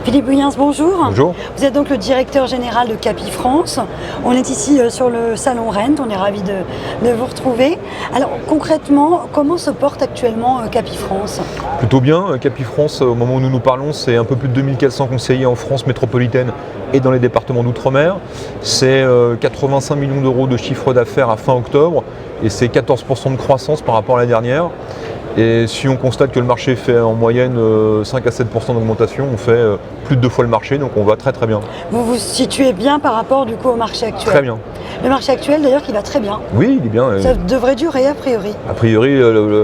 Philippe Bouillens, bonjour. Bonjour. Vous êtes donc le directeur général de Capifrance. On est ici sur le salon Rent, on est ravis de vous retrouver. Alors concrètement, comment se porte actuellement Capifrance? Plutôt bien. Capifrance, au moment où nous nous parlons, c'est un peu plus de 2400 conseillers en France métropolitaine et dans les départements d'outre-mer. C'est 85 millions d'euros de chiffre d'affaires à fin octobre et c'est 14% de croissance par rapport à l'année dernière. Et si on constate que le marché fait en moyenne 5 à 7% d'augmentation, on fait plus de 2 fois le marché, donc on va très très bien. Vous vous situez bien par rapport du coup au marché actuel? Très bien. Le marché actuel d'ailleurs qui va très bien. Oui, il est bien. Ça devrait durer a priori. A priori,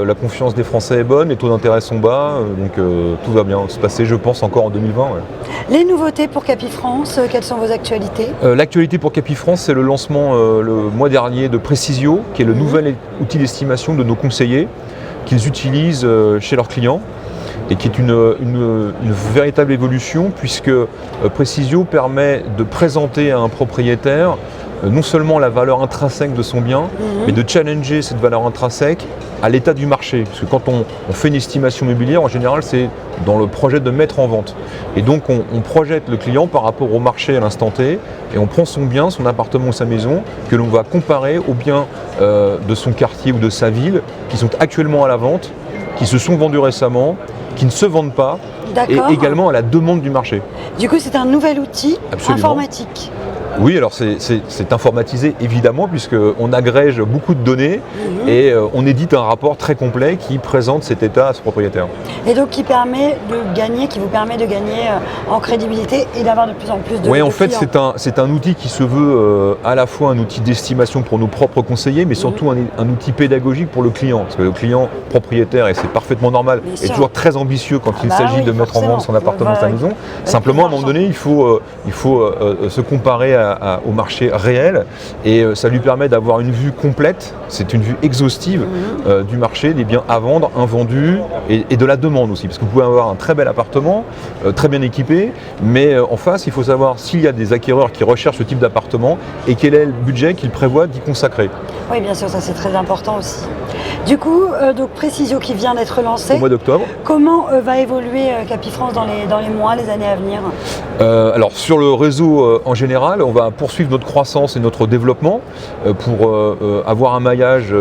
la confiance des Français est bonne, les taux d'intérêt sont bas, donc tout va bien se passer, je pense, encore en 2020. Ouais. Les nouveautés pour Capifrance, quelles sont vos actualités? L'actualité pour Capifrance, c'est le lancement le mois dernier de Precisio, qui est le nouvel outil d'estimation de nos conseillers, qu'ils utilisent chez leurs clients et qui est une véritable évolution puisque Precisio permet de présenter à un propriétaire non seulement la valeur intrinsèque de son bien, mais de challenger cette valeur intrinsèque à l'état du marché. Parce que quand on fait une estimation immobilière, en général, c'est dans le projet de mettre en vente. Et donc, on projette le client par rapport au marché à l'instant T, et on prend son bien, son appartement ou sa maison, que l'on va comparer aux biens de son quartier ou de sa ville, qui sont actuellement à la vente, qui se sont vendus récemment, qui ne se vendent pas, et également à la demande du marché. Du coup, c'est un nouvel outil informatique. Oui, alors c'est informatisé évidemment puisqu'on agrège beaucoup de données et on édite un rapport très complet qui présente cet état à ce propriétaire. Et donc qui vous permet de gagner en crédibilité et d'avoir de plus en plus de Oui, en fait clients. c'est un outil qui se veut à la fois un outil d'estimation pour nos propres conseillers, mais surtout un outil pédagogique pour le client. Parce que le client propriétaire, et c'est parfaitement normal, est toujours très ambitieux quand il s'agit de mettre en vente son appartement, sa maison. Simplement, à un moment donné, il faut se comparer au marché réel et ça lui permet d'avoir une vue complète, c'est une vue exhaustive du marché, des biens à vendre, invendus et de la demande aussi, parce que vous pouvez avoir un très bel appartement, très bien équipé, mais en face il faut savoir s'il y a des acquéreurs qui recherchent ce type d'appartement et quel est le budget qu'ils prévoient d'y consacrer. Oui, bien sûr, ça c'est très important aussi. Du coup, donc Precisio qui vient d'être lancé. Au mois d'octobre. Comment va évoluer Capifrance dans les mois, les années à venir? Alors sur le réseau en général, on va poursuivre notre croissance et notre développement pour avoir un maillage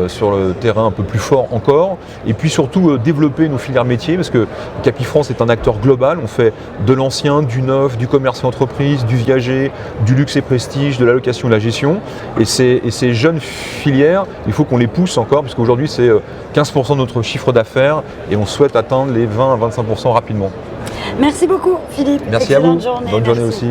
sur le terrain un peu plus fort encore et puis surtout développer nos filières métiers parce que Capifrance est un acteur global, on fait de l'ancien, du neuf, du commerce et entreprise, du viager, du luxe et prestige, de la location et de la gestion et ces jeunes filières, il faut qu'on les pousse encore parce qu'aujourd'hui c'est 15% de notre chiffre d'affaires et on souhaite atteindre les 20 à 25% rapidement. Merci beaucoup Philippe. Merci à vous. Journée. Bonne journée aussi.